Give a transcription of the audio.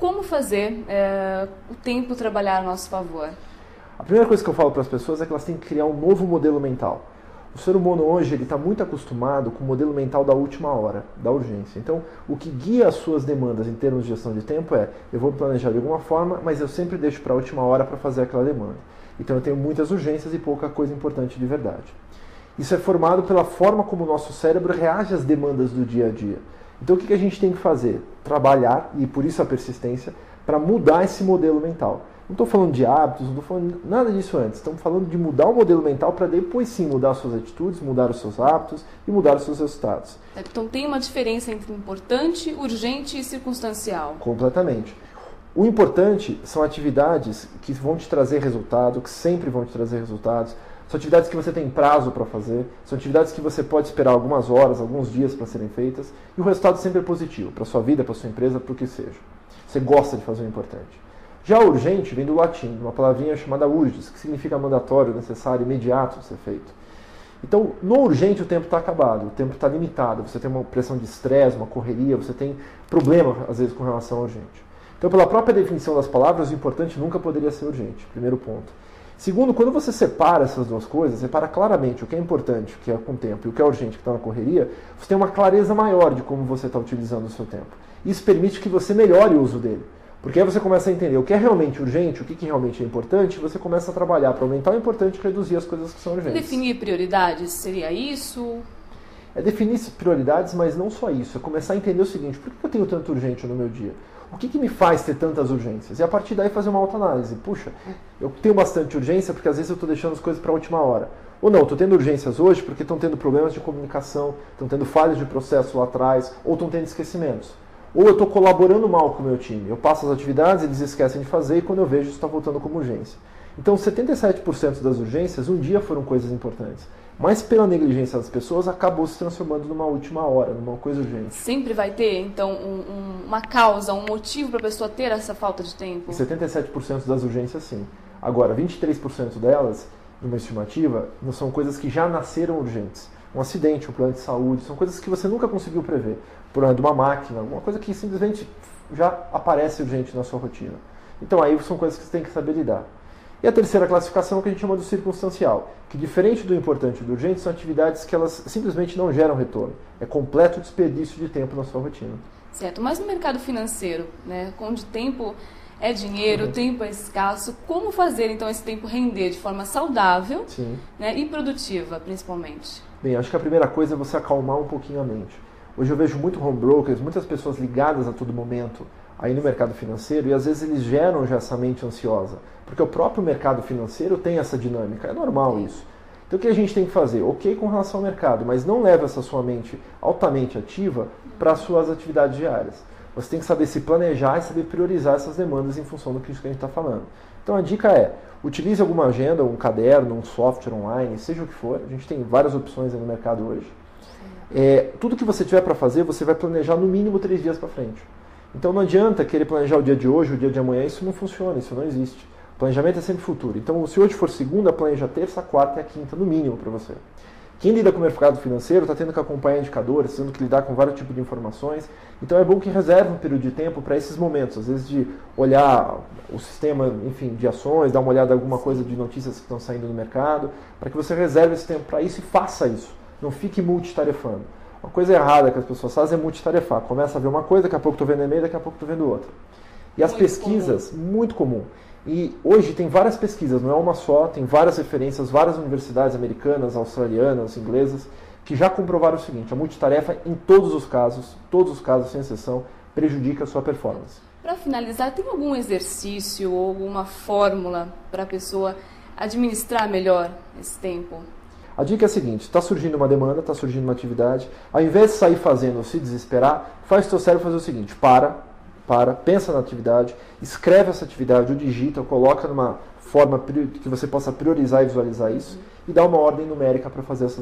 como fazer o tempo trabalhar a nosso favor? A primeira coisa que eu falo para as pessoas é que elas têm que criar um novo modelo mental. O ser humano hoje está muito acostumado com o modelo mental da última hora, da urgência. Então, o que guia as suas demandas em termos de gestão de tempo é: eu vou planejar de alguma forma, mas eu sempre deixo para a última hora para fazer aquela demanda. Então, eu tenho muitas urgências e pouca coisa importante de verdade. Isso é formado pela forma como o nosso cérebro reage às demandas do dia a dia. Então, o que a gente tem que fazer? Trabalhar, e por isso a persistência, para mudar esse modelo mental. Não estou falando de hábitos, não estou falando nada disso antes. Estamos falando de mudar o modelo mental para depois sim mudar suas atitudes, mudar os seus hábitos e mudar os seus resultados. Então tem uma diferença entre importante, urgente e circunstancial. Completamente. O importante são atividades que vão te trazer resultado, que sempre vão te trazer resultados. São atividades que você tem prazo para fazer, são atividades que você pode esperar algumas horas, alguns dias para serem feitas, e o resultado sempre é positivo, para a sua vida, para a sua empresa, para o que seja. Você gosta de fazer o importante. Já o urgente vem do latim, uma palavrinha chamada urges, que significa mandatório, necessário, imediato de ser feito. Então, no urgente o tempo está acabado, o tempo está limitado, você tem uma pressão de estresse, uma correria, você tem problema, às vezes, com relação ao urgente. Então, pela própria definição das palavras, o importante nunca poderia ser urgente, primeiro ponto. Segundo, quando você separa essas duas coisas, separa claramente o que é importante, o que é com tempo, e o que é urgente, que está na correria, você tem uma clareza maior de como você está utilizando o seu tempo. Isso permite que você melhore o uso dele. Porque aí você começa a entender o que é realmente urgente, o que realmente é importante, e você começa a trabalhar para aumentar o importante e reduzir as coisas que são urgentes. Definir prioridades, seria isso? É definir prioridades, mas não só isso. É começar a entender o seguinte: por que eu tenho tanto urgente no meu dia? O que me faz ter tantas urgências? E a partir daí fazer uma autoanálise. Puxa, eu tenho bastante urgência porque às vezes eu estou deixando as coisas para a última hora. Ou não, estou tendo urgências hoje porque estão tendo problemas de comunicação, estão tendo falhas de processo lá atrás, ou estão tendo esquecimentos. Ou eu estou colaborando mal com o meu time. Eu passo as atividades, eles esquecem de fazer e quando eu vejo isso está voltando como urgência. Então 77% das urgências um dia foram coisas importantes. Mas pela negligência das pessoas acabou se transformando numa última hora, numa coisa urgente. Sempre vai ter, então, uma causa, um motivo para a pessoa ter essa falta de tempo? Em 77% das urgências, sim. Agora, 23% delas, numa estimativa, não são coisas que já nasceram urgentes. Um acidente, um plano de saúde, são coisas que você nunca conseguiu prever. Um problema de uma máquina, alguma coisa que simplesmente já aparece urgente na sua rotina. Então aí são coisas que você tem que saber lidar. E a terceira classificação é o que a gente chama de circunstancial, que diferente do importante e do urgente, são atividades que elas simplesmente não geram retorno. É completo desperdício de tempo na sua rotina. Certo, mas no mercado financeiro, né, onde tempo é dinheiro, tempo é escasso, como fazer então esse tempo render de forma saudável, né, e produtiva, principalmente? Bem, acho que a primeira coisa é você acalmar um pouquinho a mente. Hoje eu vejo muito home brokers, muitas pessoas ligadas a todo momento aí no mercado financeiro e às vezes eles geram já essa mente ansiosa, porque o próprio mercado financeiro tem essa dinâmica, é normal isso. Então o que a gente tem que fazer? Ok com relação ao mercado, mas não leve essa sua mente altamente ativa para as suas atividades diárias. Você tem que saber se planejar e saber priorizar essas demandas em função do que a gente está falando. Então a dica é, utilize alguma agenda, um caderno, um software online, seja o que for, a gente tem várias opções aí no mercado hoje. Tudo que você tiver para fazer, você vai planejar no mínimo 3 dias para frente. Então não adianta querer planejar o dia de hoje, o dia de amanhã, isso não funciona, isso não existe. O planejamento é sempre futuro. Então se hoje for segunda, planeja terça, quarta e a quinta, no mínimo para você. Quem lida com o mercado financeiro está tendo que acompanhar indicadores, tendo que lidar com vários tipos de informações. Então é bom que reserve um período de tempo para esses momentos, às vezes de olhar o sistema, enfim, de ações, dar uma olhada em alguma coisa de notícias que estão saindo no mercado, para que você reserve esse tempo para isso e faça isso. Não fique multitarefando. Uma coisa errada que as pessoas fazem é multitarefar. Começa a ver uma coisa, daqui a pouco estou vendo e-mail, daqui a pouco estou vendo outra. E as pesquisas, muito comum. E hoje tem várias pesquisas, não é uma só, tem várias referências, várias universidades americanas, australianas, inglesas, que já comprovaram o seguinte: a multitarefa, em todos os casos, sem exceção, prejudica a sua performance. Para finalizar, tem algum exercício ou alguma fórmula para a pessoa administrar melhor esse tempo? A dica é a seguinte: está surgindo uma demanda, está surgindo uma atividade, ao invés de sair fazendo ou se desesperar, faz o seu cérebro fazer o seguinte: pensa na atividade, escreve essa atividade, ou digita, ou coloca numa forma que você possa priorizar e visualizar isso, e dá uma ordem numérica para fazer essa